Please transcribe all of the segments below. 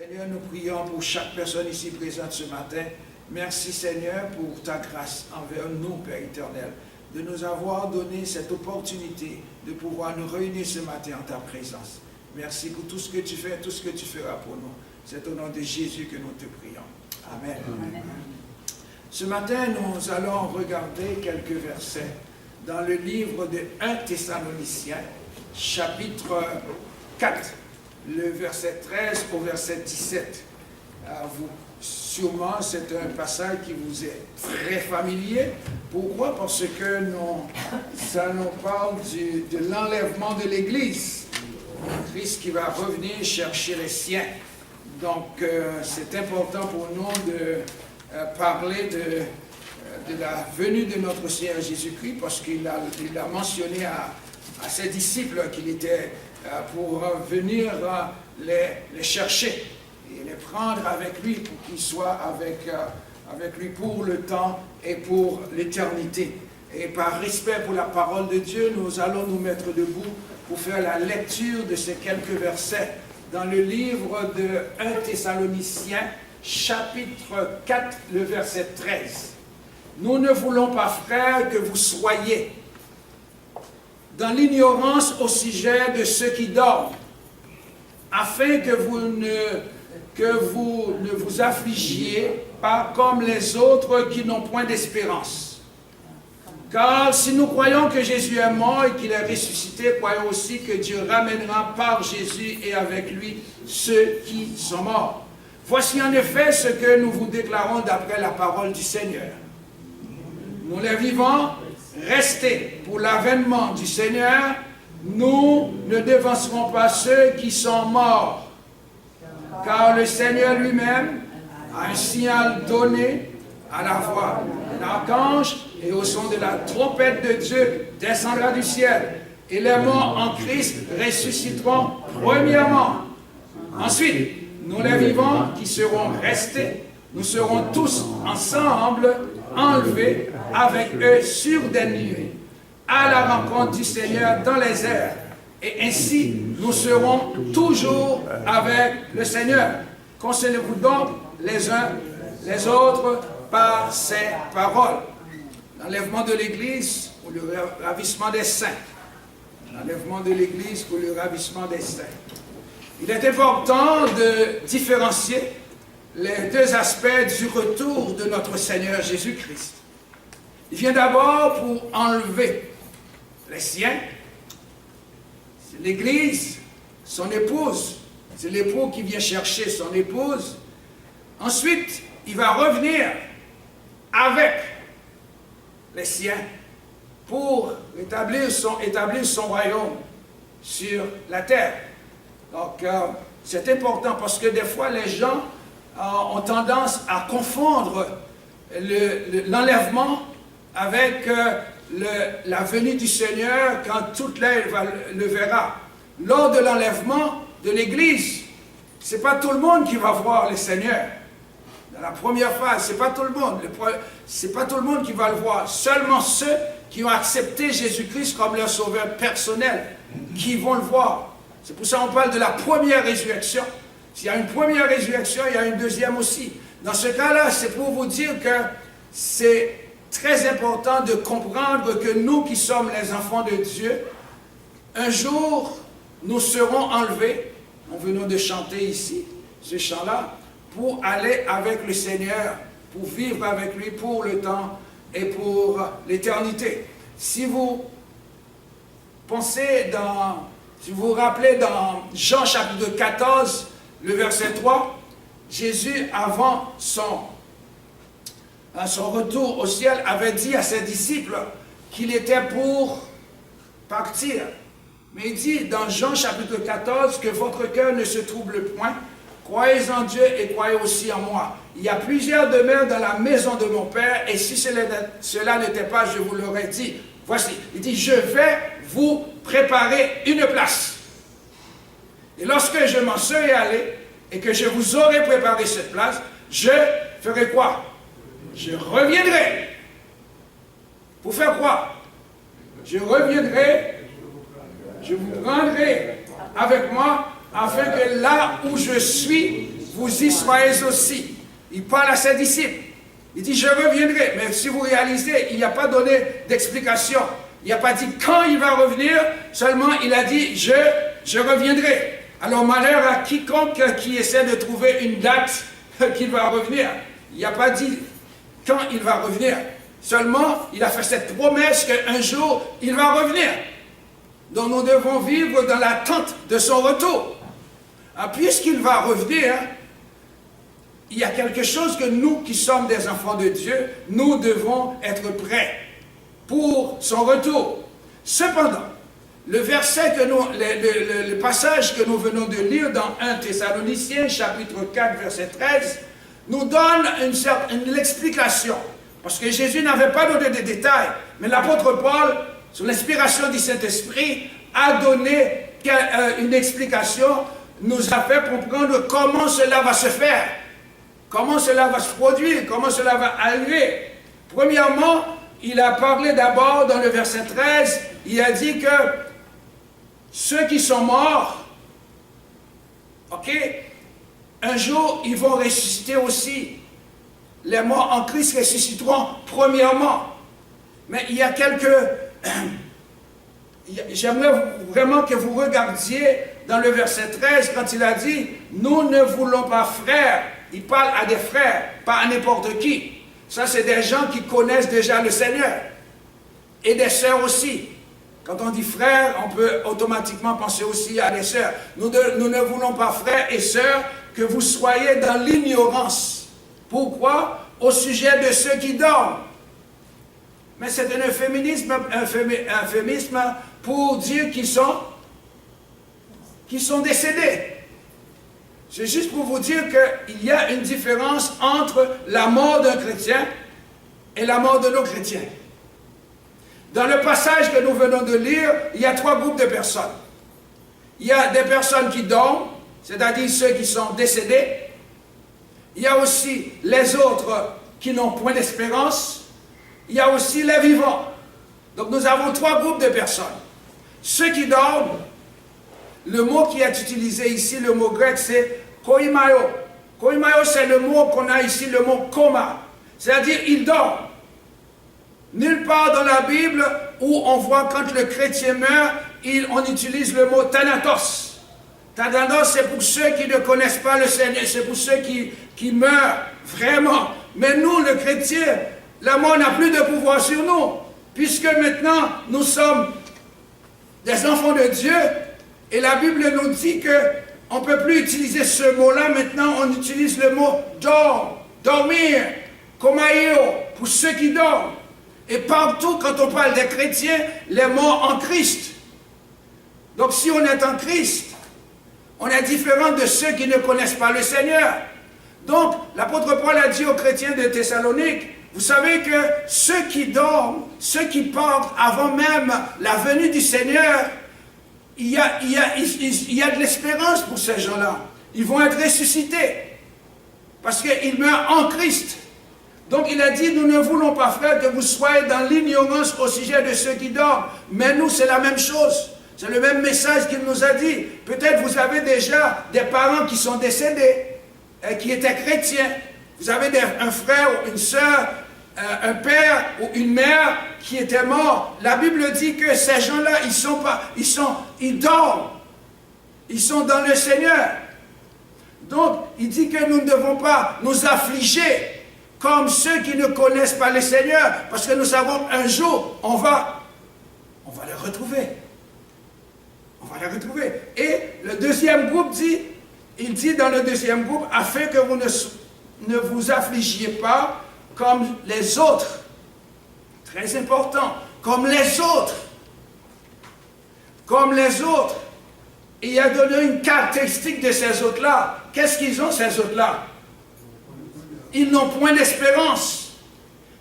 Seigneur, nous prions pour chaque personne ici présente ce matin. Merci Seigneur pour ta grâce envers nous, Père éternel, de nous avoir donné cette opportunité de pouvoir nous réunir ce matin en ta présence. Merci pour tout ce que tu fais, tout ce que tu feras pour nous. C'est au nom de Jésus que nous te prions. Amen. Amen. Ce matin, nous allons regarder quelques versets dans le livre de 1 Thessaloniciens, chapitre 4, le verset 13 au verset 17. Sûrement, c'est un passage qui vous est très familier. Pourquoi? Parce que ça nous parle de l'enlèvement de l'Église. Christ qui va revenir chercher les siens. Donc, c'est important pour nous de parler de la venue de notre Seigneur Jésus-Christ, parce qu'il a mentionné à ses disciples qu'il était pour venir les chercher et les prendre avec lui pour qu'ils soient avec lui pour le temps et pour l'éternité. Et par respect pour la parole de Dieu, nous allons nous mettre debout pour faire la lecture de ces quelques versets dans le livre de 1 Thessaloniciens, chapitre 4, le verset 13. Nous ne voulons pas, frères, que vous soyez dans l'ignorance au sujet de ceux qui dorment, afin que vous ne vous affligiez pas comme les autres qui n'ont point d'espérance. Car si nous croyons que Jésus est mort et qu'il est ressuscité, croyons aussi que Dieu ramènera par Jésus et avec lui ceux qui sont morts. Voici en effet ce que nous vous déclarons d'après la parole du Seigneur. Nous les vivants, restez pour l'avènement du Seigneur, nous ne devancerons pas ceux qui sont morts. Car le Seigneur lui-même a un signal donné à la voix de l'archange et au son de la trompette de Dieu descendra du ciel. Et les morts en Christ ressusciteront premièrement. Ensuite, nous les vivants qui serons restés, nous serons tous ensemble enlevés avec eux sur des nuées, à la rencontre du Seigneur dans les airs. Et ainsi, nous serons toujours avec le Seigneur. Consolez-vous donc les uns les autres par ces paroles. L'enlèvement de l'Église pour le ravissement des saints. L'enlèvement de l'Église pour le ravissement des saints. Il est important de différencier les deux aspects du retour de notre Seigneur Jésus-Christ. Il vient d'abord pour enlever les siens. C'est l'Église, son épouse. C'est l'époux qui vient chercher son épouse. Ensuite, il va revenir avec les siens pour établir son royaume sur la terre. Donc, c'est important parce que des fois, les gens ont tendance à confondre l'enlèvement avec la venue du Seigneur quand toute l'œil le verra. Lors de l'enlèvement de l'Église, ce n'est pas tout le monde qui va voir le Seigneur. Dans la première phase, ce n'est pas tout le monde. C'est pas tout le monde qui va le voir. Seulement ceux qui ont accepté Jésus-Christ comme leur sauveur personnel qui vont le voir. C'est pour ça qu'on parle de la première résurrection. S'il y a une première résurrection, il y a une deuxième aussi. Dans ce cas-là, c'est pour vous dire que c'est très important de comprendre que nous qui sommes les enfants de Dieu, un jour, nous serons enlevés. Nous venons de chanter ici, ce chant-là, pour aller avec le Seigneur, pour vivre avec lui pour le temps et pour l'éternité. Si vous pensez si vous vous rappelez dans Jean chapitre 14, le verset 3, Jésus, avant son retour au ciel, avait dit à ses disciples qu'il était pour partir. Mais il dit dans Jean chapitre 14 que votre cœur ne se trouble point, croyez en Dieu et croyez aussi en moi. Il y a plusieurs demeures dans la maison de mon Père, et si cela n'était pas, je vous l'aurais dit. Voici, il dit, je vais vous préparer une place. Et lorsque je m'en serai allé, et que je vous aurai préparé cette place, je ferai quoi? Je reviendrai. Pour faire quoi? Je reviendrai, je vous prendrai avec moi, afin que là où je suis, vous y soyez aussi. Il parle à ses disciples. Il dit, je reviendrai. Mais si vous réalisez, il n'a pas donné d'explication. Il n'a pas dit quand il va revenir, seulement il a dit, je reviendrai. Alors malheur à quiconque qui essaie de trouver une date qu'il va revenir. Il n'a pas dit quand il va revenir. Seulement, il a fait cette promesse qu'un jour, il va revenir. Donc nous devons vivre dans l'attente de son retour. Puisqu'il va revenir, il y a quelque chose que nous qui sommes des enfants de Dieu, nous devons être prêts pour son retour. Cependant, le verset que nous, le passage que nous venons de lire dans 1 Thessaloniciens, chapitre 4, verset 13, nous donne une explication. Parce que Jésus n'avait pas donné de détails, mais l'apôtre Paul, sous l'inspiration du Saint-Esprit, a donné une explication, nous a fait comprendre comment cela va se faire, comment cela va se produire, comment cela va arriver. Premièrement, il a parlé d'abord dans le verset 13, il a dit que ceux qui sont morts, ok, un jour ils vont ressusciter aussi. Les morts en Christ ressusciteront premièrement. Mais il y a quelques... J'aimerais vraiment que vous regardiez dans le verset 13 quand il a dit « Nous ne voulons pas frères ». Il parle à des frères, pas à n'importe qui. Ça, c'est des gens qui connaissent déjà le Seigneur. Et des sœurs aussi. Quand on dit frères, on peut automatiquement penser aussi à des sœurs. Nous ne voulons pas frères et sœurs que vous soyez dans l'ignorance. Pourquoi? Au sujet de ceux qui dorment. Mais c'est un euphémisme pour dire qu'ils sont décédés. C'est juste pour vous dire qu'il y a une différence entre la mort d'un chrétien et la mort de nos chrétiens. Dans le passage que nous venons de lire, il y a trois groupes de personnes. Il y a des personnes qui dorment, c'est-à-dire ceux qui sont décédés. Il y a aussi les autres qui n'ont point d'espérance. Il y a aussi les vivants. Donc nous avons trois groupes de personnes. Ceux qui dorment, le mot qui est utilisé ici, le mot grec, c'est koimaio. Koimaio, c'est le mot qu'on a ici, le mot coma. C'est-à-dire, ils dorment. Nulle part dans la Bible où on voit quand le chrétien meurt, on utilise le mot thanatos. Thanatos, c'est pour ceux qui ne connaissent pas le Seigneur, c'est pour ceux qui meurent vraiment. Mais nous, le chrétien, la mort n'a plus de pouvoir sur nous, puisque maintenant, nous sommes des enfants de Dieu, et la Bible nous dit qu'on ne peut plus utiliser ce mot-là, maintenant on utilise le mot dormir, komaio, pour ceux qui dorment. Et partout, quand on parle des chrétiens, les morts en Christ. Donc si on est en Christ, on est différent de ceux qui ne connaissent pas le Seigneur. Donc, l'apôtre Paul a dit aux chrétiens de Thessalonique, vous savez que ceux qui dorment, ceux qui partent avant même la venue du Seigneur, il y a de l'espérance pour ces gens-là. Ils vont être ressuscités. Parce qu'ils meurent en Christ. Donc il a dit, nous ne voulons pas, frères, que vous soyez dans l'ignorance au sujet de ceux qui dorment. Mais nous, c'est la même chose. C'est le même message qu'il nous a dit. Peut-être vous avez déjà des parents qui sont décédés, qui étaient chrétiens. Vous avez un frère ou une sœur, un père ou une mère qui était mort. La Bible dit que ces gens-là, ils dorment. Ils sont dans le Seigneur. Donc, il dit que nous ne devons pas nous affliger comme ceux qui ne connaissent pas le Seigneur, parce que nous savons un jour, on va les retrouver. On va les retrouver. Et le deuxième groupe dit, il dit dans le deuxième groupe, afin que vous ne vous affligiez pas comme les autres. Très important. Comme les autres. Comme les autres. Et il a donné une caractéristique de ces autres-là. Qu'est-ce qu'ils ont, ces autres-là? Ils n'ont point d'espérance.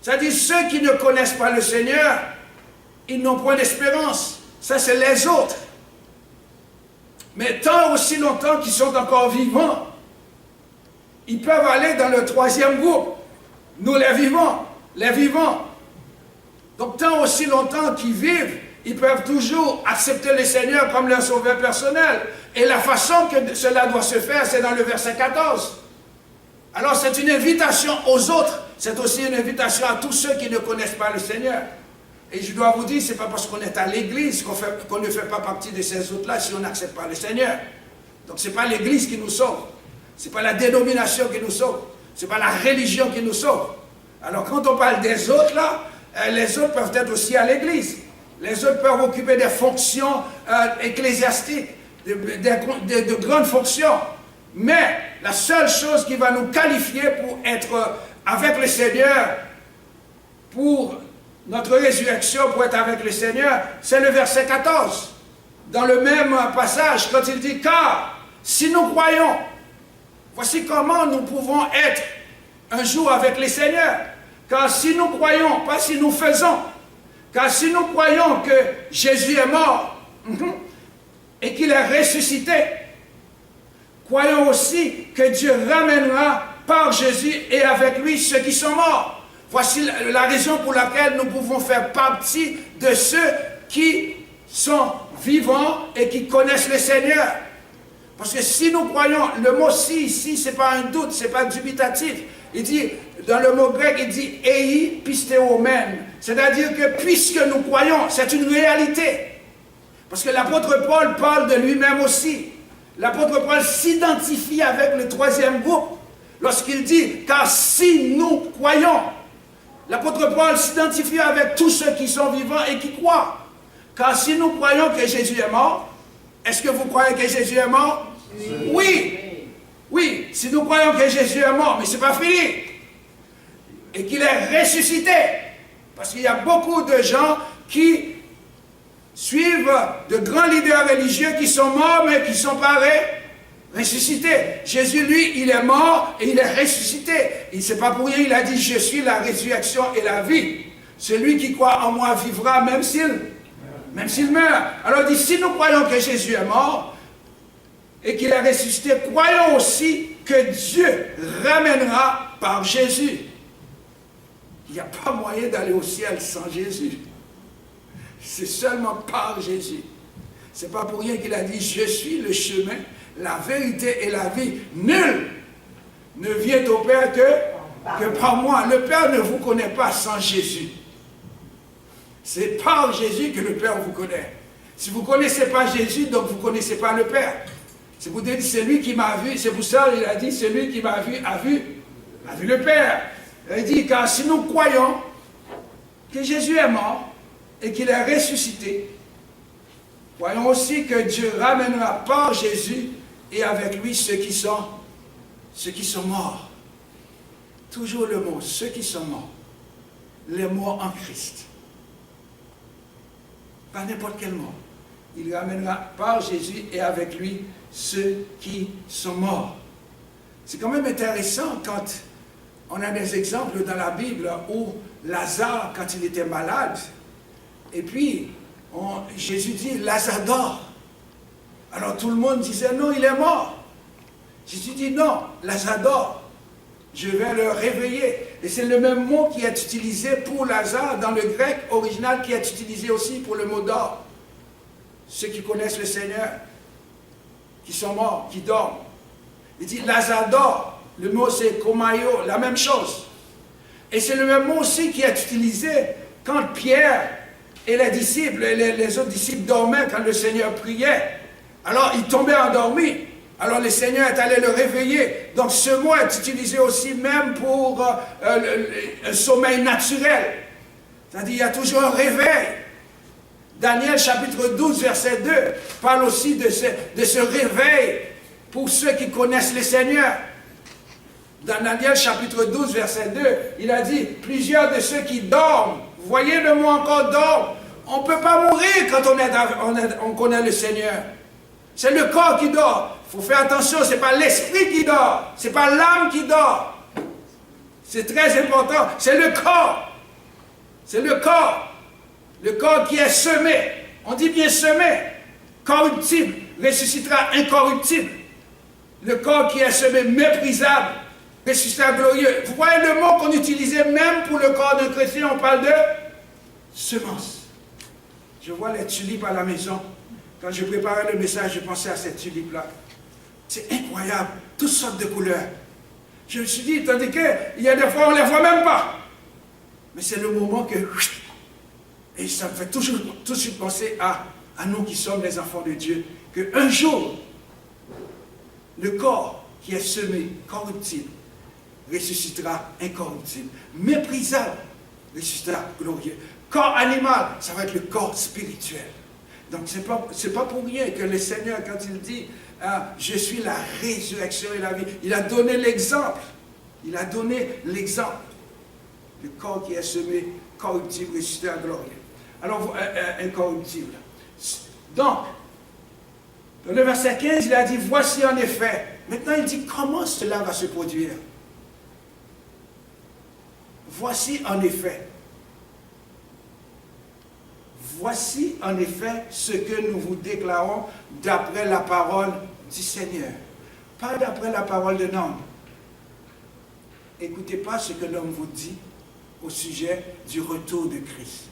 C'est-à-dire, ceux qui ne connaissent pas le Seigneur, ils n'ont point d'espérance. Ça, c'est les autres. Mais tant aussi longtemps qu'ils sont encore vivants, ils peuvent aller dans le troisième groupe. Nous, les vivants. Les vivants. Donc, tant aussi longtemps qu'ils vivent, ils peuvent toujours accepter le Seigneur comme leur sauveur personnel. Et la façon que cela doit se faire, c'est dans le verset 14. Alors c'est une invitation aux autres, c'est aussi une invitation à tous ceux qui ne connaissent pas le Seigneur. Et je dois vous dire, ce n'est pas parce qu'on est à l'église qu'on ne fait pas partie de ces autres-là si on n'accepte pas le Seigneur. Donc ce n'est pas l'église qui nous sauve, ce n'est pas la dénomination qui nous sauve, ce n'est pas la religion qui nous sauve. Alors quand on parle des autres là, les autres peuvent être aussi à l'église. Les autres peuvent occuper des fonctions ecclésiastiques, de grandes fonctions. Mais la seule chose qui va nous qualifier pour être avec le Seigneur, pour notre résurrection, pour être avec le Seigneur, c'est le verset 14. Dans le même passage, quand il dit « Car si nous croyons, voici comment nous pouvons être un jour avec le Seigneur. Car si nous croyons, pas si nous faisons, car si nous croyons que Jésus est mort et qu'il est ressuscité, croyons aussi que Dieu ramènera par Jésus et avec lui ceux qui sont morts. » Voici la raison pour laquelle nous pouvons faire partie de ceux qui sont vivants et qui connaissent le Seigneur. Parce que si nous croyons, le mot « si » ici, ce n'est pas un doute, ce n'est pas dubitatif. Il dit, dans le mot grec, il dit « ei pisteomen ». C'est-à-dire que puisque nous croyons, c'est une réalité. Parce que l'apôtre Paul parle de lui-même aussi. L'apôtre Paul s'identifie avec le troisième groupe lorsqu'il dit « car si nous croyons ». L'apôtre Paul s'identifie avec tous ceux qui sont vivants et qui croient. Car si nous croyons que Jésus est mort, est-ce que vous croyez que Jésus est mort? Oui. Oui, si nous croyons que Jésus est mort, mais ce n'est pas fini. Et qu'il est ressuscité. Parce qu'il y a beaucoup de gens qui suivent de grands leaders religieux qui sont morts, mais qui ne sont pas ressuscités. Jésus, lui, il est mort et il est ressuscité. Il ne s'est pas pour rien, il a dit, je suis la résurrection et la vie. Celui qui croit en moi vivra même s'il meurt. Alors il dit, si nous croyons que Jésus est mort et qu'il est ressuscité, croyons aussi que Dieu ramènera par Jésus. Il n'y a pas moyen d'aller au ciel sans Jésus. C'est seulement par Jésus. Ce n'est pas pour rien qu'il a dit, je suis le chemin, la vérité et la vie. Nul ne vient au Père que par moi. Le Père ne vous connaît pas sans Jésus. C'est par Jésus que le Père vous connaît. Si vous ne connaissez pas Jésus, donc vous ne connaissez pas le Père. Si vous dites, c'est lui qui m'a vu, c'est pour ça qu'il a dit, celui qui m'a vu a vu le Père. Il dit, car si nous croyons que Jésus est mort et qu'il est ressuscité, croyons aussi que Dieu ramènera par Jésus et avec lui ceux qui sont morts. Toujours le mot, ceux qui sont morts. Les morts en Christ. Pas n'importe quel mort. Il ramènera par Jésus et avec lui ceux qui sont morts. C'est quand même intéressant quand on a des exemples dans la Bible où Lazare, quand il était malade, et puis Jésus dit, Lazare dort. Alors tout le monde disait, non, il est mort. Jésus dit, non, Lazare dort. Je vais le réveiller. Et c'est le même mot qui est utilisé pour Lazare dans le grec original qui est utilisé aussi pour le mot d'or. Ceux qui connaissent le Seigneur, qui sont morts, qui dorment. Il dit Lazare dort. Le mot c'est komaio, la même chose. Et c'est le même mot aussi qui est utilisé quand Pierre et les disciples, les autres disciples dormaient quand le Seigneur priait. Alors ils tombaient endormis. Alors le Seigneur est allé le réveiller. Donc ce mot est utilisé aussi même pour un sommeil naturel. C'est-à-dire il y a toujours un réveil. Daniel chapitre 12 verset 2 parle aussi de ce réveil pour ceux qui connaissent le Seigneur. Dans Daniel chapitre 12 verset 2, il a dit plusieurs de ceux qui dorment. Vous voyez le mot encore dorment. On ne peut pas mourir quand on connaît le Seigneur. C'est le corps qui dort. Il faut faire attention, ce n'est pas l'esprit qui dort. Ce n'est pas l'âme qui dort. C'est très important. C'est le corps. C'est le corps. Le corps qui est semé. On dit bien semé. Corruptible ressuscitera incorruptible. Le corps qui est semé méprisable ressuscitera glorieux. Vous voyez le mot qu'on utilisait même pour le corps d'un chrétien, on parle de semence. Je vois les tulipes à la maison. Quand je préparais le message, je pensais à cette tulipe-là. C'est incroyable, toutes sortes de couleurs. Je me suis dit, tandis qu'il y a des fois, on ne les voit même pas. Mais c'est le moment que... Et ça me fait toujours tout de suite penser à nous qui sommes les enfants de Dieu, qu'un jour, le corps qui est semé corruptible ressuscitera incorruptible. Méprisable ressuscitera glorieux. Corps animal, ça va être le corps spirituel. Donc, c'est pas pour rien que le Seigneur, quand il dit je suis la résurrection et la vie, il a donné l'exemple. Il a donné l'exemple. Le corps qui est semé corruptible ressuscitera glorieux. Alors, incorruptible. Donc, dans le verset 15, il a dit, voici en effet. Maintenant, il dit, comment cela va se produire? Voici en effet. Voici en effet ce que nous vous déclarons d'après la parole du Seigneur. Pas d'après la parole de l'homme. Écoutez pas ce que l'homme vous dit au sujet du retour de Christ.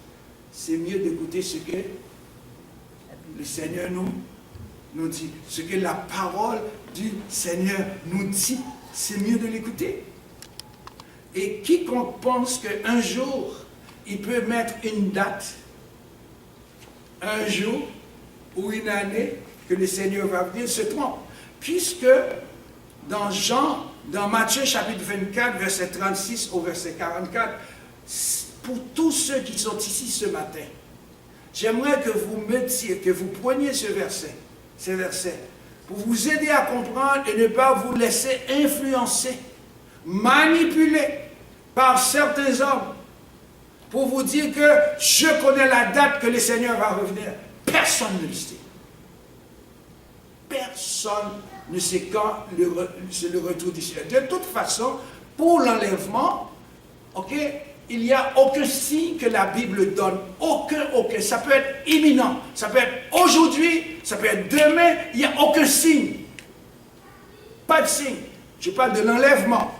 C'est mieux d'écouter ce que le Seigneur nous dit. Ce que la parole du Seigneur nous dit, c'est mieux de l'écouter. Et quiconque pense qu'un jour, il peut mettre une date, un jour ou une année que le Seigneur va venir, se trompe. Puisque dans Matthieu chapitre 24, verset 36 au verset 44, pour tous ceux qui sont ici ce matin, j'aimerais que vous mettiez, que vous preniez ces versets, pour vous aider à comprendre et ne pas vous laisser influencer, manipuler par certains hommes, pour vous dire que je connais la date que le Seigneur va revenir. Personne ne le sait. Personne ne sait quand c'est le retour du Seigneur. De toute façon, pour l'enlèvement, ok, il n'y a aucun signe que la Bible donne. Aucun. Ça peut être imminent. Ça peut être aujourd'hui. Ça peut être demain. Il n'y a aucun signe. Pas de signe. Je parle de l'enlèvement.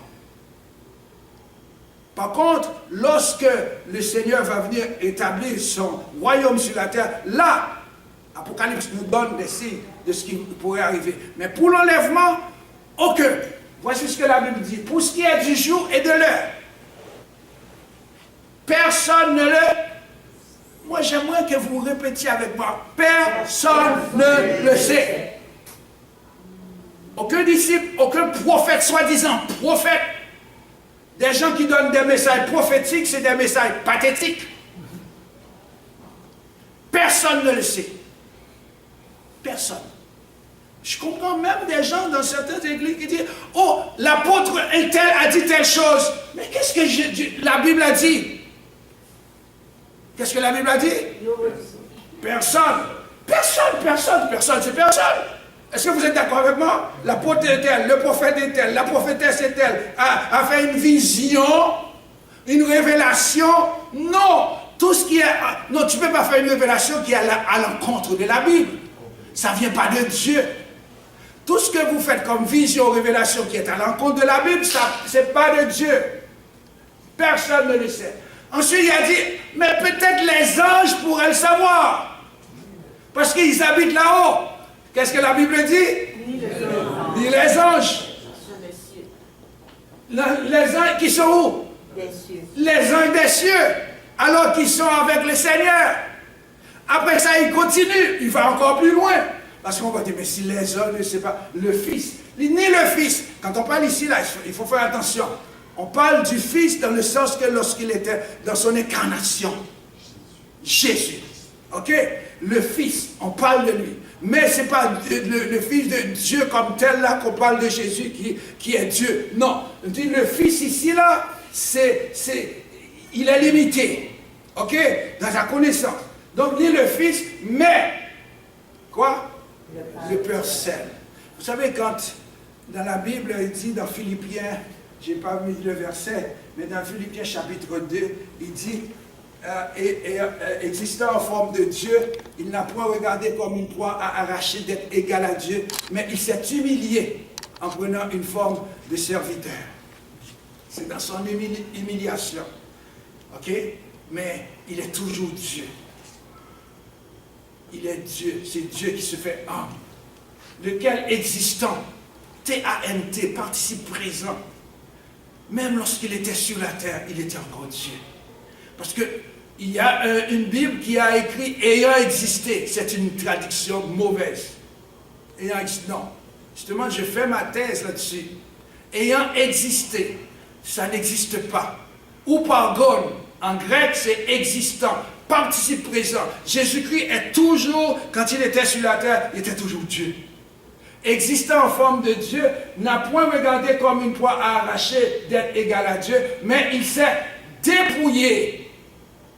Par contre, lorsque le Seigneur va venir établir son royaume sur la terre, là, Apocalypse nous donne des signes de ce qui pourrait arriver. Mais pour l'enlèvement, aucun. Voici ce que la Bible dit. Pour ce qui est du jour et de l'heure, personne ne le... Moi, j'aimerais que vous répétiez avec moi. Personne ne le sait. Aucun disciple, aucun prophète, soi-disant prophète. Des gens qui donnent des messages prophétiques, c'est des messages pathétiques. Personne ne le sait. Personne. Je comprends même des gens dans certaines églises qui disent « Oh, l'apôtre tel a dit telle chose. » Mais qu'est-ce que la Bible a dit? Qu'est-ce que la Bible a dit? Personne. Personne, c'est personne. Est-ce que vous êtes d'accord avec moi? L'apôtre est tel, le prophète est tel, la prophétesse est telle, a fait une vision, une révélation. Non, tout ce qui est... Non, tu ne peux pas faire une révélation qui est à l'encontre de la Bible. Ça ne vient pas de Dieu. Tout ce que vous faites comme vision, révélation qui est à l'encontre de la Bible, ce n'est pas de Dieu. Personne ne le sait. Ensuite, il a dit, mais peut-être les anges pourraient le savoir. Parce qu'ils habitent là-haut. Qu'est-ce que la Bible dit? Ni les anges. Les anges qui sont où? Des cieux. Les anges des cieux. Alors qu'ils sont avec le Seigneur. Après ça, il continue. Il va encore plus loin. Parce qu'on va dire, mais si les anges ne savent pas, le Fils. Ni le Fils. Quand on parle ici, là, il faut faire attention. On parle du Fils dans le sens que lorsqu'il était dans son incarnation. Jésus. Ok? Le Fils, on parle de lui. Mais ce n'est pas le Fils de Dieu comme tel là qu'on parle de Jésus qui est Dieu. Non. On dit le Fils ici là, il est limité. Ok? Dans sa connaissance. Donc ni le Fils, mais quoi? Le Père seul. Vous savez quand dans la Bible il dit dans Philippiens, je n'ai pas mis le verset, mais dans Philippiens chapitre 2, il dit existant en forme de Dieu, il n'a point regardé comme une proie à arracher d'être égal à Dieu, mais il s'est humilié en prenant une forme de serviteur. C'est dans son humiliation. Ok? Mais il est toujours Dieu. Il est Dieu. C'est Dieu qui se fait homme. Lequel existant, T-A-N-T, participe présent. même lorsqu'il était sur la terre, il était encore Dieu. Parce qu'il y a une Bible qui a écrit « ayant existé ». C'est une traduction mauvaise. Ayant existé, non. Justement, je fais ma thèse là-dessus. Ayant existé, ça n'existe pas. Ou pardonne, en grec, c'est existant. Participe présent. Jésus-Christ est toujours, quand il était sur la terre, il était toujours Dieu. Existant en forme de Dieu, n'a point regardé comme une proie à arracher d'être égal à Dieu, mais il s'est dépouillé.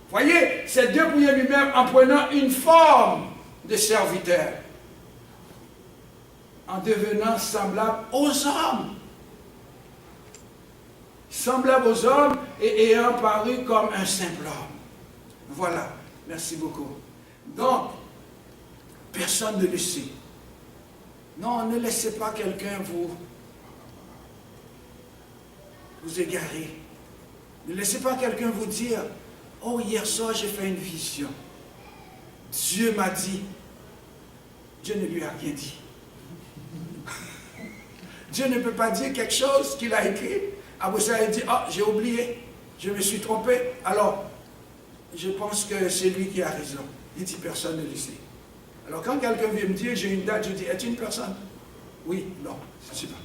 Voyez, s'est dépouillé lui-même en prenant une forme de serviteur, en devenant semblable aux hommes. Semblable aux hommes et ayant paru comme un simple homme. Voilà, merci beaucoup. Donc, personne ne le sait. Non, ne laissez pas quelqu'un vous égarer. Ne laissez pas quelqu'un vous dire, oh, hier soir, j'ai fait une vision. Dieu m'a dit. Dieu ne lui a rien dit. Dieu ne peut pas dire quelque chose qu'il a écrit. Après ça, il dit, ah, j'ai oublié, je me suis trompé. Alors, je pense que c'est lui qui a raison. Il dit, personne ne le sait. Alors, quand quelqu'un vient me dire, j'ai une date, je dis, es-tu une personne? Oui, non, je ne sais pas.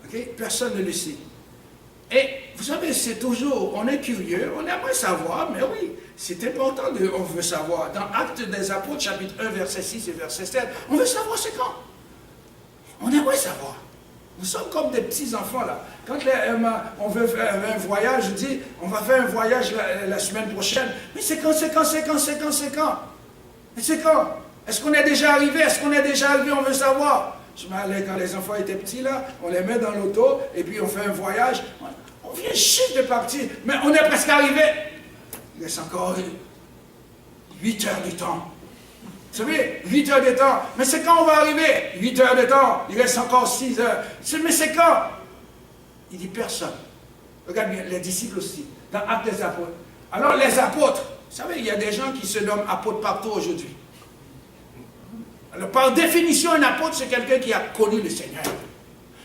Ok? Personne ne le sait. Et vous savez, c'est toujours, on est curieux, on aimerait savoir, mais oui, c'est important, on veut savoir. Dans Actes des Apôtres, chapitre 1, verset 6 et verset 7, on veut savoir c'est quand. On aimerait savoir. Nous sommes comme des petits-enfants là. Quand on veut faire un voyage, je dis, on va faire un voyage la semaine prochaine. Mais c'est quand, c'est quand, c'est quand, c'est quand, c'est quand? Mais c'est quand? Est-ce qu'on est déjà arrivé? Est-ce qu'on est déjà arrivé? On veut savoir. Je m'allais quand les enfants étaient petits là, on les met dans l'auto et puis on fait un voyage. On vient juste de partir, mais on est presque arrivé. Il reste encore 8 heures du temps. Vous savez, 8 heures de temps. Mais c'est quand on va arriver? 8 heures de temps. Il reste encore 6 heures. Mais c'est quand? Il dit personne. Regarde bien, les disciples aussi. Dans Actes des Apôtres. Alors les apôtres, vous savez, il y a des gens qui se nomment apôtres partout aujourd'hui. Alors par définition, un apôtre, c'est quelqu'un qui a connu le Seigneur.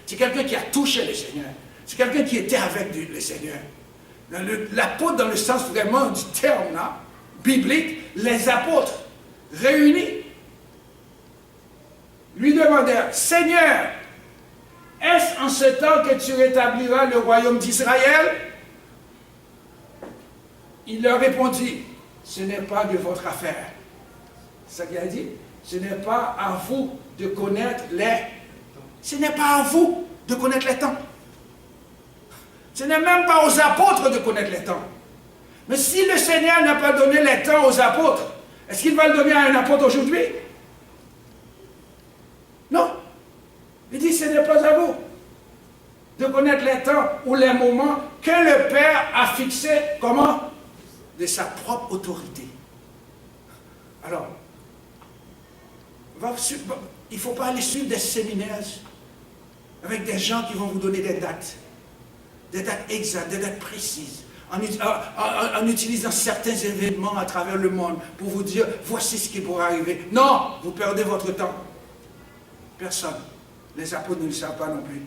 C'est quelqu'un qui a touché le Seigneur. C'est quelqu'un qui était avec le Seigneur. L'apôtre, dans le sens vraiment du terme là, biblique, les apôtres réunis, lui demandèrent, Seigneur, est-ce en ce temps que tu rétabliras le royaume d'Israël? Il leur répondit, ce n'est pas de votre affaire. C'est ça qu'il a dit. Ce n'est pas à vous de connaître Ce n'est pas à vous de connaître les temps. Ce n'est même pas aux apôtres de connaître les temps. Mais si le Seigneur n'a pas donné les temps aux apôtres, est-ce qu'il va le donner à un apôtre aujourd'hui? Non. Il dit, ce n'est pas à vous de connaître les temps ou les moments que le Père a fixés, comment? De sa propre autorité. Alors, il ne faut pas aller suivre des séminaires avec des gens qui vont vous donner des dates exactes, des dates précises, en utilisant certains événements à travers le monde pour vous dire, voici ce qui pourra arriver. Non, vous perdez votre temps. Personne. Les apôtres ne le savent pas non plus.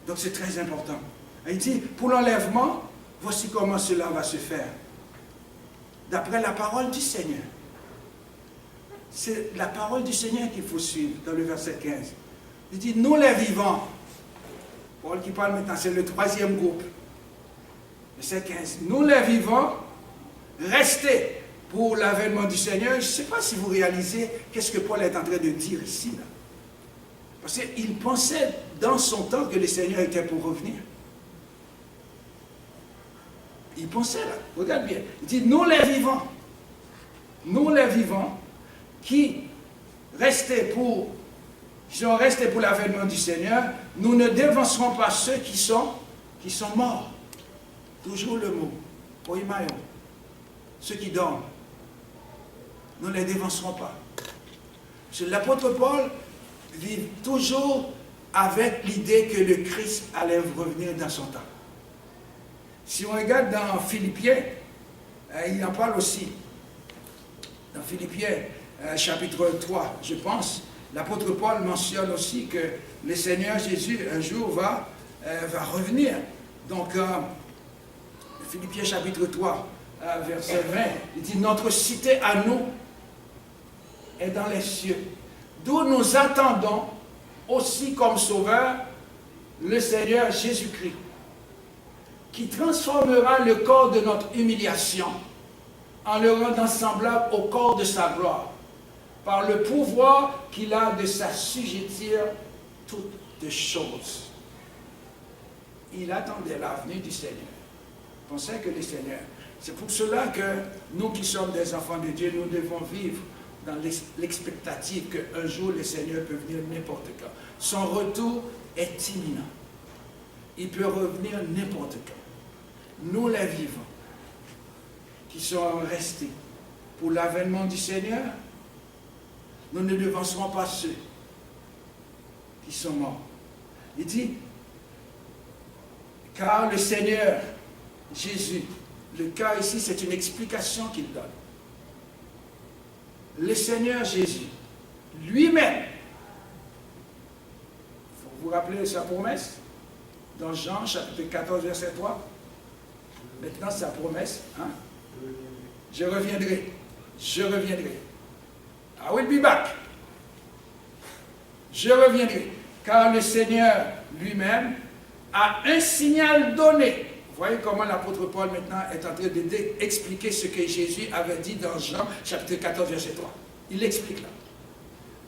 Donc c'est très important. Il dit, pour l'enlèvement, voici comment cela va se faire. D'après la parole du Seigneur. C'est la parole du Seigneur qu'il faut suivre dans le verset 15. Il dit, nous les vivants, Paul qui parle maintenant, c'est le troisième groupe. Verset 15. Nous les vivants, restez pour l'avènement du Seigneur. Je ne sais pas si vous réalisez qu'est-ce que Paul est en train de dire ici. Là. Parce qu'il pensait dans son temps que le Seigneur était pour revenir. Il pensait là, regarde bien. Il dit, nous les vivants, qui sont restés pour l'avènement du Seigneur, nous ne dévancerons pas ceux qui sont morts. Toujours le mot. Oimaio. Ceux qui dorment. Nous ne les dévancerons pas. L'apôtre Paul vit toujours avec l'idée que le Christ allait revenir dans son temps. Si on regarde dans Philippiens, il en parle aussi. Dans Philippiens, chapitre 3, je pense, l'apôtre Paul mentionne aussi que le Seigneur Jésus, un jour, va va revenir. Donc, Philippiens chapitre 3, verset 20, il dit, notre cité à nous est dans les cieux, d'où nous attendons aussi comme sauveur le Seigneur Jésus-Christ, qui transformera le corps de notre humiliation en le rendant semblable au corps de sa gloire, par le pouvoir qu'il a de s'assujettir toutes choses. Il attendait l'avenue du Seigneur. Il pensait que le Seigneur. C'est pour cela que nous qui sommes des enfants de Dieu, nous devons vivre dans l'expectative qu'un jour le Seigneur peut venir n'importe quand. Son retour est imminent. Il peut revenir n'importe quand. Nous les vivants, qui sont restés pour l'avènement du Seigneur, nous ne devancerons pas ceux qui sont morts. Il dit, car le Seigneur Jésus, le cas ici, c'est une explication qu'il donne. Le Seigneur Jésus, lui-même, il faut vous rappeler sa promesse, dans Jean chapitre 14, verset 3. Maintenant, sa promesse, hein? Je reviendrai. Je reviendrai. I will be back. Je reviendrai. Car le Seigneur lui-même a un signal donné. Vous voyez comment l'apôtre Paul maintenant est en train d'expliquer ce que Jésus avait dit dans Jean chapitre 14, verset 3. Il l'explique là.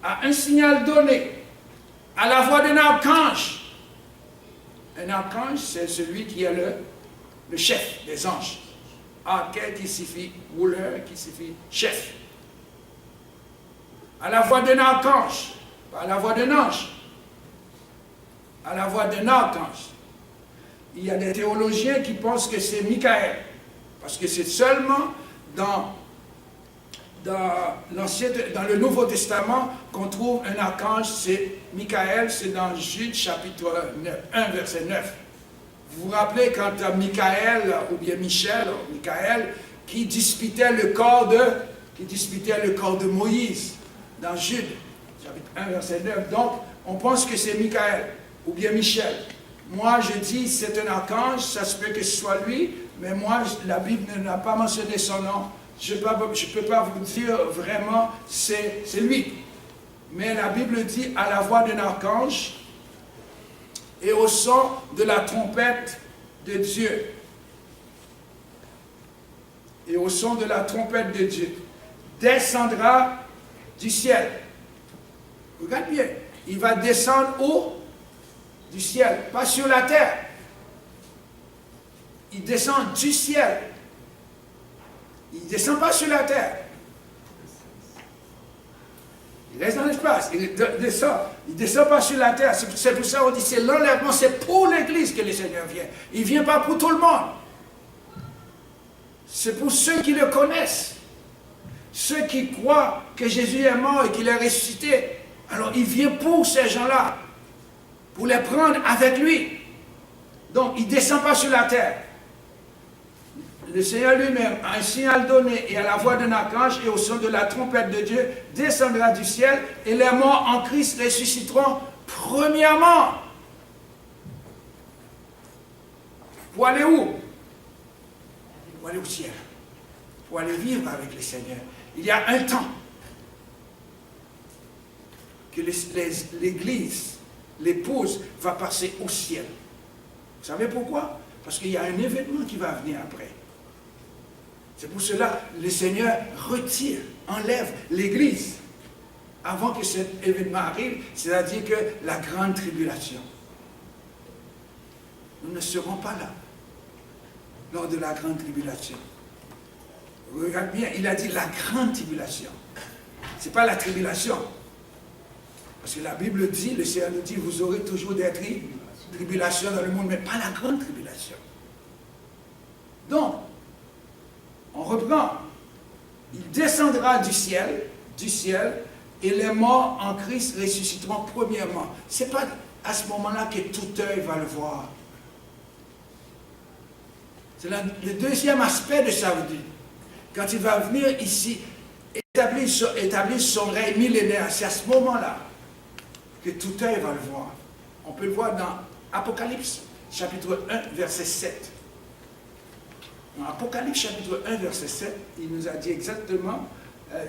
A un signal donné à la voix d'un archange. Un archange, c'est celui qui est le chef des anges. Archange qui signifie ruler, qui signifie chef. À la voix d'un archange, pas à la voix d'un ange. À la voix d'un archange. Il y a des théologiens qui pensent que c'est Michael, parce que c'est seulement dans le Nouveau Testament qu'on trouve un archange, c'est Michael, c'est dans Jude chapitre 1, verset 9. Vous vous rappelez quand Michael, ou bien Michael, qui disputait le corps de Moïse, dans Jude, chapitre 1, verset 9. Donc, on pense que c'est Michael, ou bien Michel. Moi, je dis c'est un archange, ça se peut que ce soit lui, mais moi, la Bible n'a pas mentionné son nom. Je ne peux pas vous dire vraiment c'est lui. Mais la Bible dit à la voix d'un archange et au son de la trompette de Dieu. Et au son de la trompette de Dieu, descendra du ciel. Regarde bien, il va descendre où? Du ciel, pas sur la terre. Il descend du ciel. Il ne descend pas sur la terre. Il reste dans l'espace. Il ne descend pas sur la terre. C'est pour ça qu'on dit c'est l'enlèvement, c'est pour l'Église que le Seigneur vient. Il ne vient pas pour tout le monde. C'est pour ceux qui le connaissent. Ceux qui croient que Jésus est mort et qu'il est ressuscité. Alors il vient pour ces gens-là. Pour les prendre avec lui. Donc, il ne descend pas sur la terre. Le Seigneur lui-même, a un signal donné et à la voix d'un archange et au son de la trompette de Dieu, descendra du ciel et les morts en Christ ressusciteront premièrement. Pour aller où? Pour aller au ciel. Pour aller vivre avec le Seigneur. Il y a un temps que l'Église, l'épouse va passer au ciel. Vous savez pourquoi? Parce qu'il y a un événement qui va venir après. C'est pour cela que le Seigneur retire, enlève l'Église avant que cet événement arrive, c'est-à-dire que la grande tribulation. Nous ne serons pas là lors de la grande tribulation. Regarde bien, il a dit la grande tribulation. Ce n'est pas la tribulation. Parce que la Bible dit, le Seigneur nous dit, vous aurez toujours des tribulations dans le monde, mais pas la grande tribulation. Donc, on reprend. Il descendra du ciel, et les morts en Christ ressusciteront premièrement. Ce n'est pas à ce moment-là que tout œil va le voir. C'est le deuxième aspect de sa vie. Quand il va venir ici, établir son règne millénaire, c'est à ce moment-là que tout œil va le voir. On peut le voir dans Apocalypse, chapitre 1, verset 7. Dans Apocalypse, chapitre 1, verset 7, il nous a dit exactement,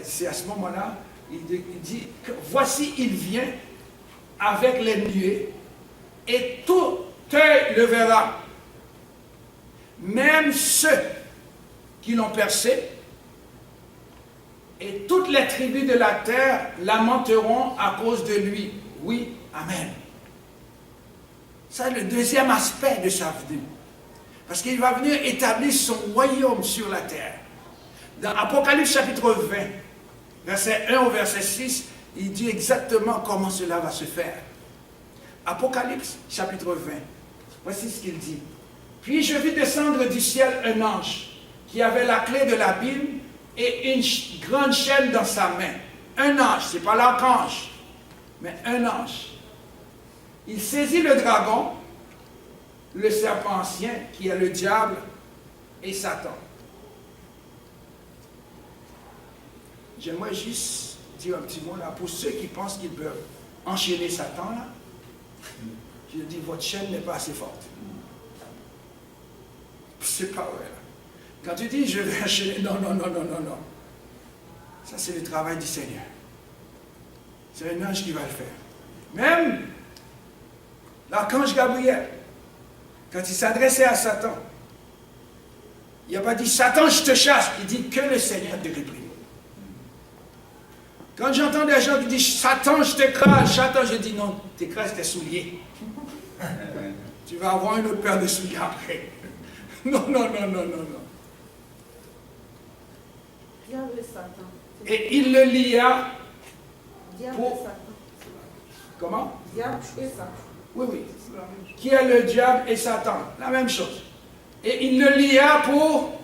c'est à ce moment-là, il dit que voici, il vient avec les nuées, et tout œil le verra, même ceux qui l'ont percé, et toutes les tribus de la terre lamenteront à cause de lui. Oui, amen. C'est le deuxième aspect de sa venue. Parce qu'il va venir établir son royaume sur la terre. Dans Apocalypse chapitre 20, verset 1 au verset 6, il dit exactement comment cela va se faire. Apocalypse chapitre 20, voici ce qu'il dit. Puis je vis descendre du ciel un ange qui avait la clé de l'abîme et une grande chaîne dans sa main. Un ange, ce n'est pas l'archange, mais un ange. Il saisit le dragon, le serpent ancien, qui est le diable et Satan. J'aimerais juste dire un petit mot là, pour ceux qui pensent qu'ils peuvent enchaîner Satan là, je dis, votre chaîne n'est pas assez forte. C'est pas vrai là. Quand tu dis, je vais enchaîner, non. Ça, c'est le travail du Seigneur. C'est un ange qui va le faire. Même l'archange Gabriel, quand il s'adressait à Satan, il n'a pas dit, Satan, je te chasse. Il dit, que le Seigneur te réprime. Quand j'entends des gens qui disent, Satan, je t'écrase, Satan, je dis, non, t'écrases tes souliers. Tu vas avoir une autre paire de souliers après. Non. Diable et Satan. Et il le lia Diable pour... et Satan. Comment? Diable et Satan. Oui. Qui est le diable et Satan? La même chose. Et il le lia pour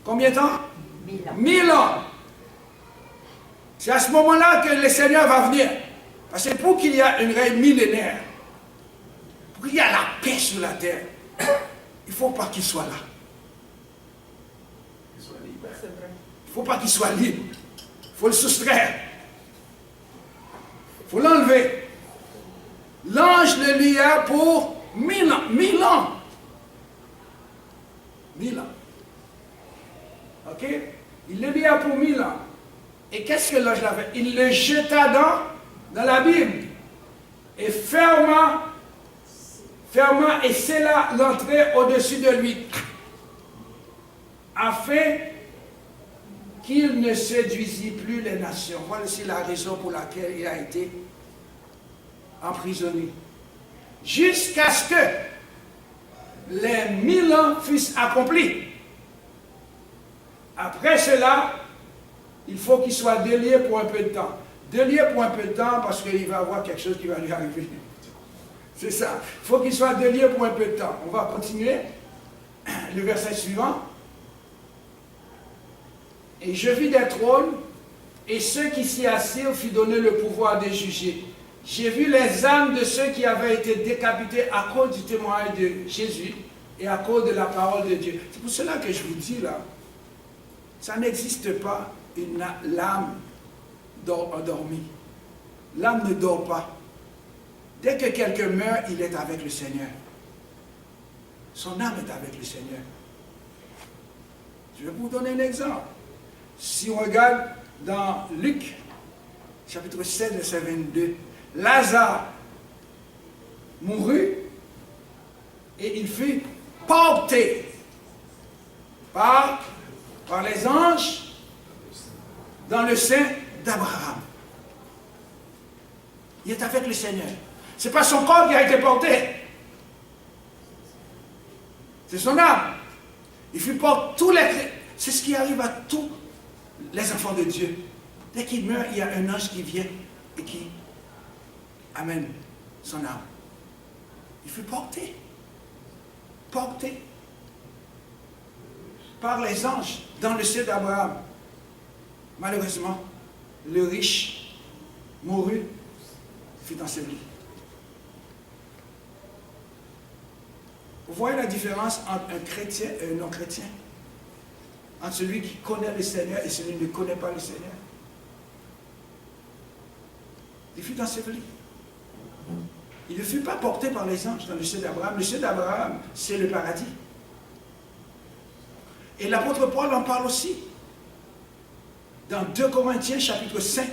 combien de temps? 1000 ans. 1000 ans. C'est à ce moment-là que le Seigneur va venir. Parce que pour qu'il y ait une règne millénaire, pour qu'il y ait la paix sur la terre, il ne faut pas qu'il soit là. C'est vrai. Il ne faut pas qu'il soit libre. Il faut le soustraire. Il faut l'enlever. L'ange le lia pour 1000 ans. 1000 ans. 1000 ans. Ok? Il le lia pour 1000 ans. Et qu'est-ce que l'ange a fait? Il le jeta dans l'abîme. Et ferma et scella l'entrée au-dessus de lui. Afin qu'il ne séduisit plus les nations. Voici la raison pour laquelle il a été emprisonné. Jusqu'à ce que les 1000 ans fussent accomplis. Après cela, il faut qu'il soit délié pour un peu de temps. Délié pour un peu de temps parce qu'il va avoir quelque chose qui va lui arriver. C'est ça. Il faut qu'il soit délié pour un peu de temps. On va continuer. Le verset suivant. Et je vis des trônes, et ceux qui s'y assirent furent donné le pouvoir de juger. J'ai vu les âmes de ceux qui avaient été décapités à cause du témoignage de Jésus et à cause de la parole de Dieu. C'est pour cela que je vous dis là, ça n'existe pas l'âme endormie. L'âme ne dort pas. Dès que quelqu'un meurt, il est avec le Seigneur. Son âme est avec le Seigneur. Je vais vous donner un exemple. Si on regarde dans Luc, chapitre 7, verset 22, Lazare mourut et il fut porté par les anges dans le sein d'Abraham. Il est avec le Seigneur. Ce n'est pas son corps qui a été porté. C'est son âme. Il fut porté tous les... C'est ce qui arrive à tous les enfants de Dieu. Dès qu'il meurt, il y a un ange qui vient et qui amène son âme. Il fut porté. Porté par les anges dans le sein d'Abraham. Malheureusement, le riche mourut, fut enseveli. Vous voyez la différence entre un chrétien et un non-chrétien? Entre celui qui connaît le Seigneur et celui qui ne connaît pas le Seigneur? Il fut enseveli. il ne fut pas porté par les anges dans le ciel d'Abraham. Le ciel d'Abraham, c'est le paradis. Et l'apôtre Paul en parle aussi. Dans 2 Corinthiens chapitre 5,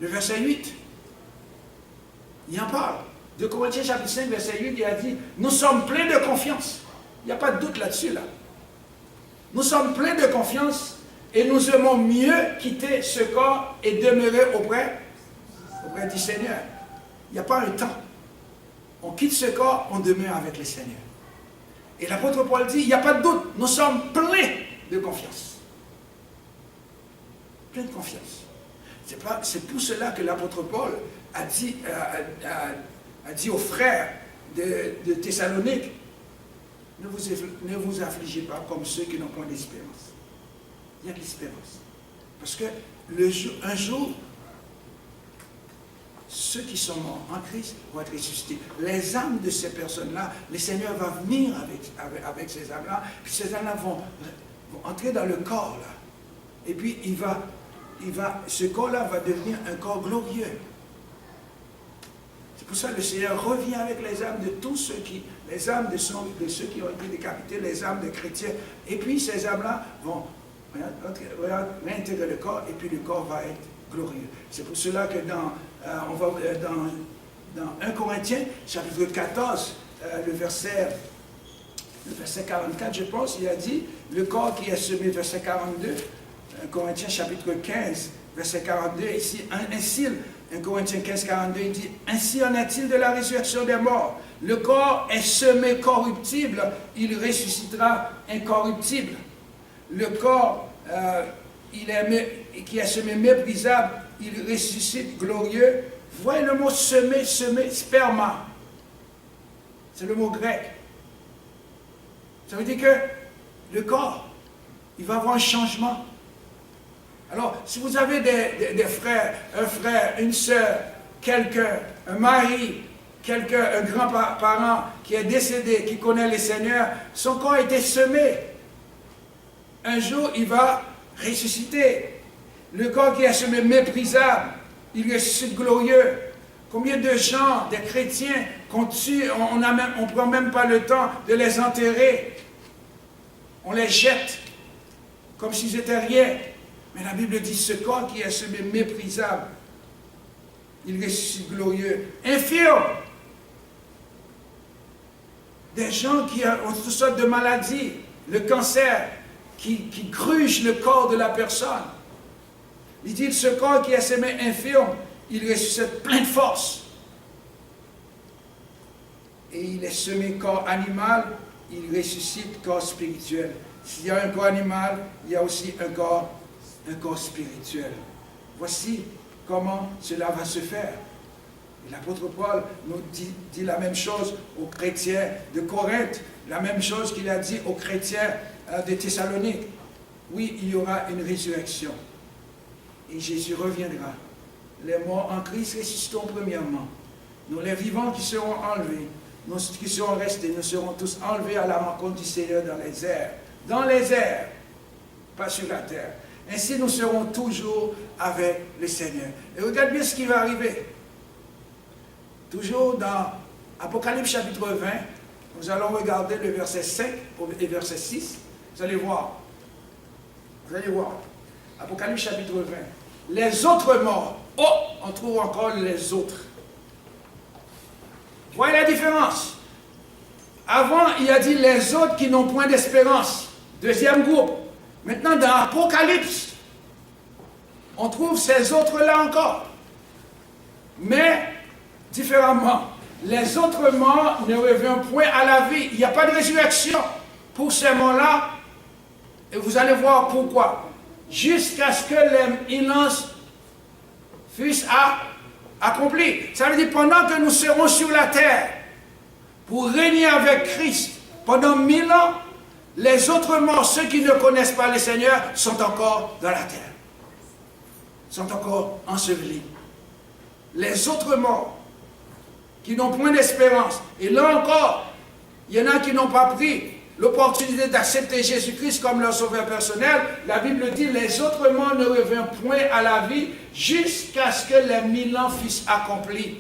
le verset 8, il en parle. 2 Corinthiens chapitre 5, verset 8, il a dit, nous sommes pleins de confiance. Il n'y a pas de doute là-dessus, là. Nous sommes pleins de confiance et nous aimons mieux quitter ce corps et demeurer auprès du Seigneur. Il n'y a pas un temps. On quitte ce corps, on demeure avec le Seigneur. Et l'apôtre Paul dit, il n'y a pas de doute, nous sommes pleins de confiance. Plein de confiance. C'est pour cela que l'apôtre Paul a dit aux frères de Thessalonique, ne vous affligez pas comme ceux qui n'ont point d'espérance. Il y a de l'espérance. Parce que un jour, ceux qui sont morts en Christ vont être ressuscités. Les âmes de ces personnes-là, le Seigneur va venir avec ces âmes-là, puis ces âmes-là vont entrer dans le corps, là. Et puis ce corps-là va devenir un corps glorieux. C'est pour ça que le Seigneur revient avec les âmes de tous ceux les âmes de ceux qui ont été décapités, les âmes des chrétiens. Et puis ces âmes-là vont réintégrer le corps, et puis le corps va être glorieux. C'est pour cela que dans 1 Corinthiens, chapitre 14, le verset 44, je pense, il a dit, le corps qui est semé, verset 42, 1 Corinthiens chapitre 15, verset 42, ici, ainsi, 1 Corinthiens 15, 42, il dit, ainsi en est-il de la résurrection des morts. Le corps est semé corruptible, il ressuscitera incorruptible. Le corps qui est semé méprisable, il ressuscite glorieux. Voyez le mot semer, sperma. C'est le mot grec. Ça veut dire que le corps, il va avoir un changement. Alors, si vous avez des frères, un frère, une sœur, quelqu'un, un mari, un grand-parent qui est décédé, qui connaît le Seigneur, son corps a été semé. Un jour, il va ressusciter. Le corps qui est semé méprisable, il ressuscite glorieux. Combien de gens, des chrétiens, qu'on tue, on ne prend même pas le temps de les enterrer. On les jette comme s'ils n'étaient rien. Mais la Bible dit, ce corps qui est semé méprisable, il ressuscite glorieux. Infirme. Des gens qui ont toutes sortes de maladies, le cancer, qui gruge le corps de la personne. Il dit, ce corps qui est semé infirme, il ressuscite plein de force. Et il est semé corps animal, il ressuscite corps spirituel. S'il y a un corps animal, il y a aussi un corps spirituel. Voici comment cela va se faire. Et l'apôtre Paul nous dit la même chose aux chrétiens de Corinthe, la même chose qu'il a dit aux chrétiens de Thessalonique. Oui, il y aura une résurrection. Et Jésus reviendra. Les morts en Christ ressusciteront premièrement. Nous, les vivants qui seront enlevés, nous qui serons restés, nous serons tous enlevés à la rencontre du Seigneur dans les airs. Dans les airs, pas sur la terre. Ainsi, nous serons toujours avec le Seigneur. Et regarde bien ce qui va arriver. Toujours dans Apocalypse chapitre 20, nous allons regarder le verset 5 et verset 6. Vous allez voir. Vous allez voir. Apocalypse chapitre 20. Les autres morts. Oh, on trouve encore les autres. Voyez la différence. Avant, il a dit les autres qui n'ont point d'espérance. Deuxième groupe. Maintenant, dans Apocalypse, on trouve ces autres-là encore. Mais, différemment, les autres morts ne reviennent point à la vie. Il n'y a pas de résurrection pour ces morts-là. Et vous allez voir pourquoi. Jusqu'à ce que les 1000 ans fussent accomplis. Ça veut dire pendant que nous serons sur la terre pour régner avec Christ pendant 1000 ans, les autres morts, ceux qui ne connaissent pas le Seigneur, sont encore dans la terre. Sont encore ensevelis. Les autres morts qui n'ont point d'espérance. Et là encore, il y en a qui n'ont pas pris l'opportunité d'accepter Jésus-Christ comme leur sauveur personnel. La Bible dit, les autres morts ne reviennent point à la vie jusqu'à ce que les 1000 ans fussent accomplis.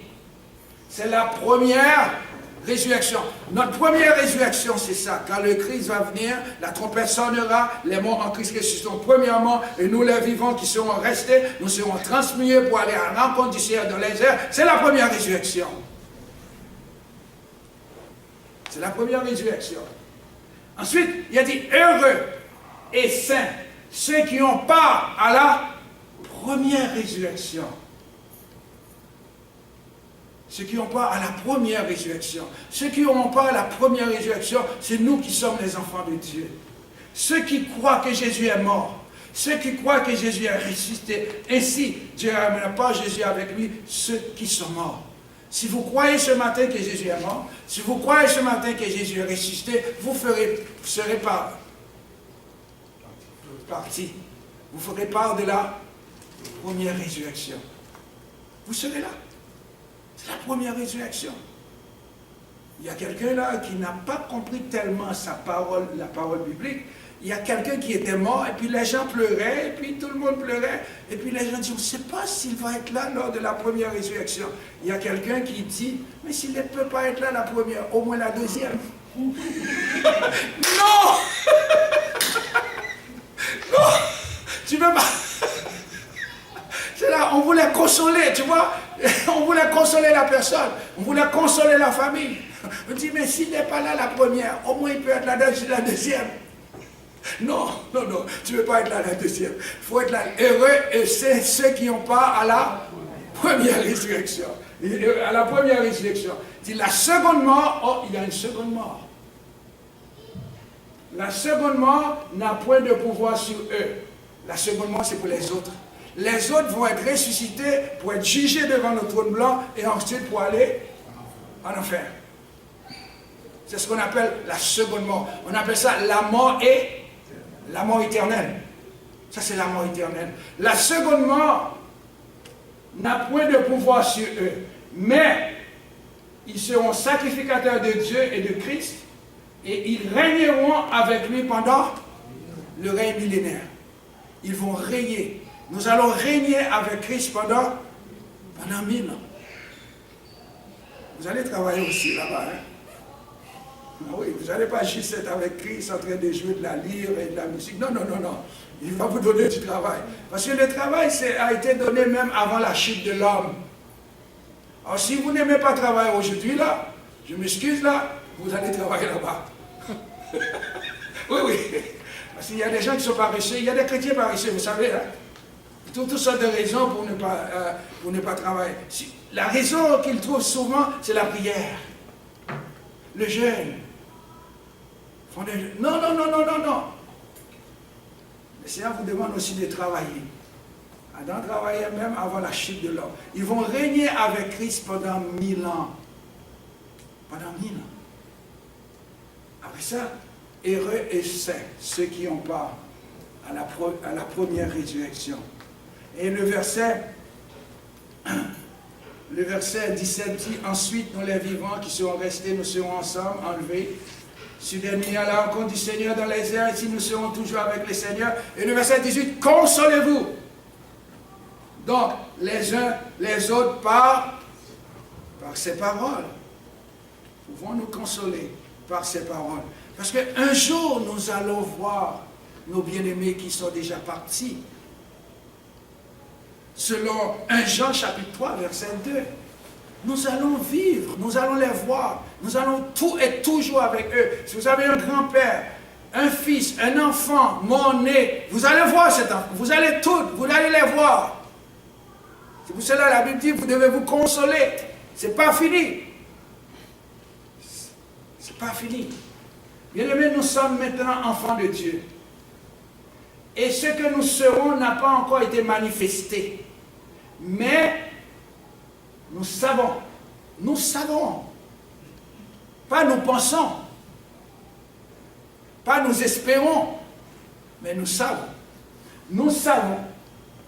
C'est la première résurrection. Notre première résurrection, c'est ça. Quand le Christ va venir, la trompette sonnera, les morts en Christ ressusciteront premièrement, et nous les vivants qui serons restés, nous serons transmués pour aller à la rencontre du Seigneur dans les airs. C'est la première résurrection. C'est la première résurrection. Ensuite, il a dit heureux et saints, ceux qui ont part à la première résurrection. Ceux qui ont part à la première résurrection. Ceux qui n'ont pas à la première résurrection, c'est nous qui sommes les enfants de Dieu. Ceux qui croient que Jésus est mort. Ceux qui croient que Jésus est ressuscité. Ainsi, Dieu n'amènera pas Jésus avec lui, ceux qui sont morts. Si vous croyez ce matin que Jésus est mort, si vous croyez ce matin que Jésus est ressuscité, vous serez parti. Vous ferez part de la première résurrection. Vous serez là. C'est la première résurrection. Il y a quelqu'un là qui n'a pas compris tellement sa parole, la parole biblique. Il y a quelqu'un qui était mort, et puis les gens pleuraient, et puis tout le monde pleurait, et puis les gens disent, on ne sait pas s'il va être là lors de la première résurrection. Il y a quelqu'un qui dit, mais s'il ne peut pas être là la première, au moins la deuxième. Non. Non. Tu ne veux pas. C'est là, on voulait consoler, tu vois. On voulait consoler la personne, on voulait consoler la famille. On dit, mais s'il n'est pas là la première, au moins il peut être là la deuxième. Non, non, non, tu ne veux pas être là la deuxième. Il faut être là. Heureux, et c'est ceux qui ont part à la première résurrection. À la première résurrection. Il dit, la seconde mort, oh, il y a une seconde mort. La seconde mort n'a point de pouvoir sur eux. La seconde mort, c'est pour les autres. Les autres vont être ressuscités pour être jugés devant le trône blanc et ensuite pour aller en enfer. C'est ce qu'on appelle la seconde mort. On appelle ça la mort éternelle. Ça, c'est la mort éternelle. La seconde mort n'a point de pouvoir sur eux, mais ils seront sacrificateurs de Dieu et de Christ et ils régneront avec lui pendant le règne millénaire. Ils vont régner. Nous allons régner avec Christ pendant 1000 ans. Vous allez travailler aussi là-bas. Hein? Ah oui, vous n'allez pas juste être avec Christ en train de jouer de la lyre et de la musique. Non, non, non, non. Il va vous donner du travail. Parce que le travail a été donné même avant la chute de l'homme. Alors si vous n'aimez pas travailler aujourd'hui, là, je m'excuse là, vous allez travailler là-bas. Oui, oui. Parce qu'il y a des gens qui sont paresseux, il y a des chrétiens paresseux, vous savez, hein? Toutes sortes de raisons pour ne pas travailler. La raison qu'ils trouvent souvent, c'est la prière. Le jeûne. Non, non, non, non, non, non. Le Seigneur vous demande aussi de travailler. Adam travaillait même avant la chute de l'homme. Ils vont régner avec Christ pendant 1000 ans. Pendant 1000 ans. Après ça, heureux et saints, ceux qui ont part à la première résurrection. Et le verset 17 dit, ensuite nous les vivants qui seront restés, nous serons ensemble enlevés sur les nuits à la rencontre du Seigneur dans les airs, ici nous serons toujours avec le Seigneur. Et le verset 18, consolez-vous. Donc, les uns, les autres par ces paroles. Pouvons nous consoler par ces paroles. Parce qu'un jour, nous allons voir nos bien-aimés qui sont déjà partis. Selon 1 Jean chapitre 3, verset 2. Nous allons vivre, nous allons les voir, nous allons tout être toujours avec eux. Si vous avez un grand-père, un fils, un enfant, mort-né, vous allez voir cet enfant, vous allez les voir. C'est pour cela la Bible dit, vous devez vous consoler. C'est pas fini. C'est pas fini. Bien-aimés, nous sommes maintenant enfants de Dieu. Et ce que nous serons n'a pas encore été manifesté. Mais nous savons, pas nous pensons, pas nous espérons, mais nous savons. Nous savons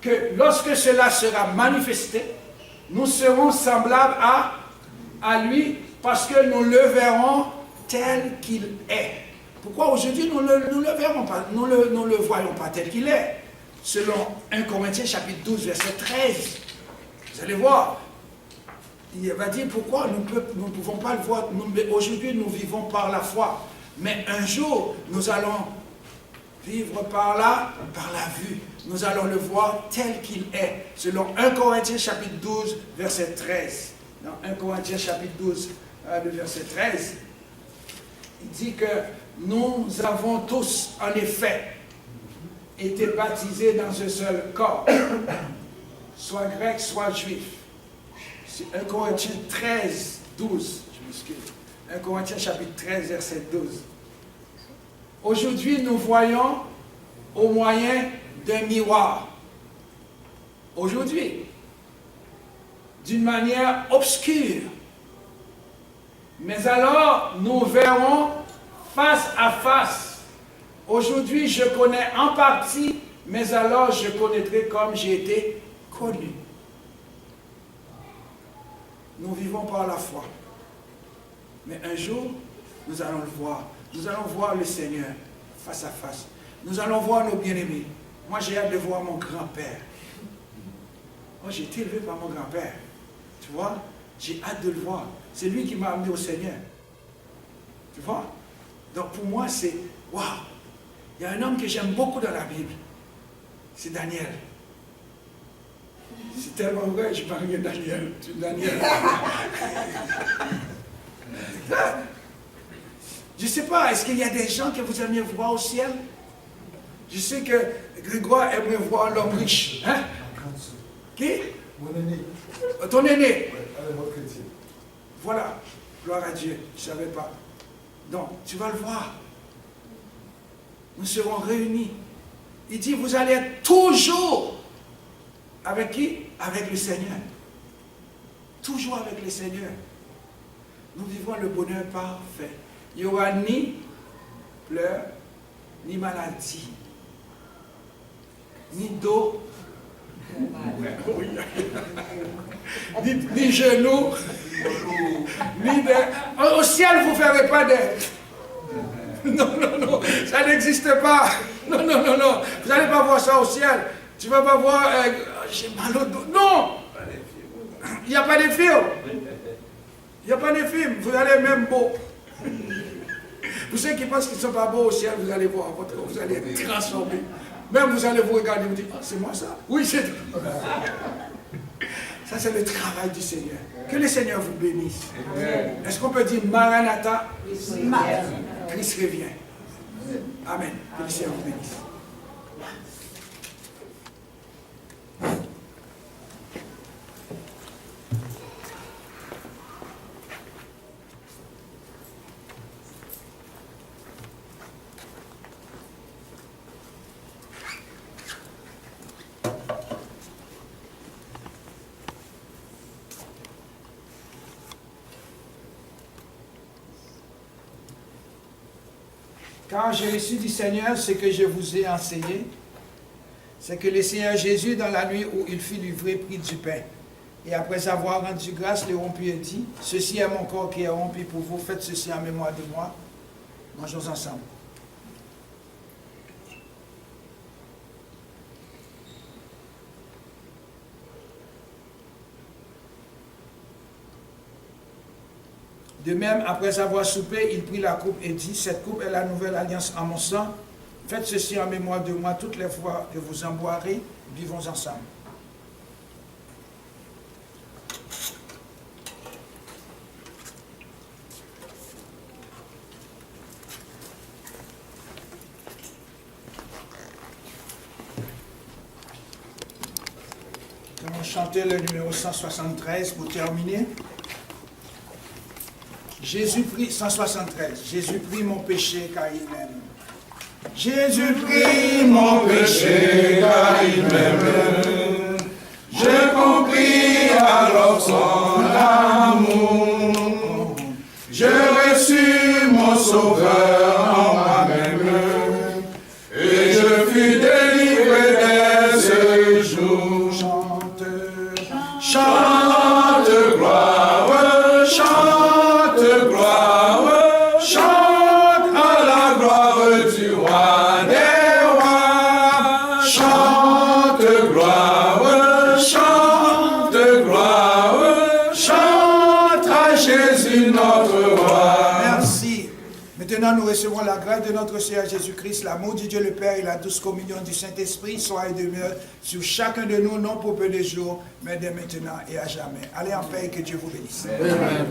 que lorsque cela sera manifesté, nous serons semblables à lui parce que nous le verrons tel qu'il est. Pourquoi aujourd'hui nous ne le verrons pas, nous le voyons pas tel qu'il est? Selon 1 Corinthiens chapitre 12, verset 13. Vous allez voir, il va dire pourquoi nous ne pouvons pas le voir. Aujourd'hui, nous vivons par la foi. Mais un jour, nous allons vivre par la vue. Nous allons le voir tel qu'il est. Selon 1 Corinthiens chapitre 12, verset 13. Dans 1 Corinthiens chapitre 12, le verset 13, il dit que nous avons tous, en effet, été baptisés dans un seul corps, soit grec, soit juif. C'est 1 Corinthiens 13, 12, je m'excuse. 1 Corinthiens chapitre 13, verset 12. Aujourd'hui, nous voyons au moyen d'un miroir. Aujourd'hui, d'une manière obscure. Mais alors, nous verrons face à face. Aujourd'hui, je connais en partie, mais alors je connaîtrai comme j'ai été connu. Nous vivons par la foi. Mais un jour, nous allons le voir. Nous allons voir le Seigneur face à face. Nous allons voir nos bien-aimés. Moi, j'ai hâte de voir mon grand-père. Oh, j'ai été élevé par mon grand-père. Tu vois? J'ai hâte de le voir. C'est lui qui m'a amené au Seigneur. Tu vois? Donc pour moi, c'est... Waouh! Il y a un homme que j'aime beaucoup dans la Bible. C'est Daniel. C'est tellement vrai, je parle de Daniel. Daniel. Je ne sais pas, est-ce qu'il y a des gens que vous aimeriez voir au ciel? Je sais que Grégoire aimerait voir l'homme riche. Hein? Qui? Mon aîné. Ton aîné. Ouais, allez, votre chrétien. Voilà. Gloire à Dieu. Je ne savais pas. Donc, tu vas le voir. Nous serons réunis. Il dit, vous allez être toujours avec qui? Avec le Seigneur. Toujours avec le Seigneur. Nous vivons le bonheur parfait. Il n'y aura ni pleurs, ni maladie, ni dos, ni genoux, ni de... Au ciel, vous ne verrez pas de... Non, non, non, ça n'existe pas. Non, non, non, non. Vous n'allez pas voir ça au ciel. Tu ne vas pas voir... j'ai mal au dos. Non! Il n'y a pas de film. Il n'y a pas de film. Vous allez même beau. Tous ceux qui pensent qu'ils ne sont pas beaux au ciel, vous allez voir, vous allez être transformés. Même vous allez vous regarder et vous dire, ah, c'est moi ça? Oui, c'est... Ça, c'est le travail du Seigneur. Que le Seigneur vous bénisse. Est-ce qu'on peut dire Maranatha? Christ revient. Amen. Que le Seigneur vous bénisse. Quand j'ai reçu du Seigneur ce que je vous ai enseigné, c'est que le Seigneur Jésus, dans la nuit où il fut livré, prit du pain. Et après avoir rendu grâce, le rompit et dit, « Ceci est mon corps qui est rompu pour vous, faites ceci en mémoire de moi. » Mangeons ensemble. De même, après avoir soupé, il prit la coupe et dit, « Cette coupe est la nouvelle alliance en mon sang. Faites ceci en mémoire de moi toutes les fois que vous en boirez. Vivons ensemble. » Nous allons chanter le numéro 173 pour terminer. Jésus prie, 173, Jésus prie mon péché car il m'aime. Jésus prie mon péché car il m'aime. J'ai compris alors son amour. J'ai reçu mon sauveur en moi-même. Et je fus délivré dès ce jour. Chante, chante, gloire, chante, gloire, chante à la gloire du roi des rois. Chante, gloire, chante, gloire, chante. Maintenant, nous recevons la grâce de notre Seigneur Jésus-Christ, l'amour de Dieu le Père et la douce communion du Saint-Esprit soit et demeure sur chacun de nous, non pour peu de jours, mais dès maintenant et à jamais. Allez en paix et que Dieu vous bénisse. Amen.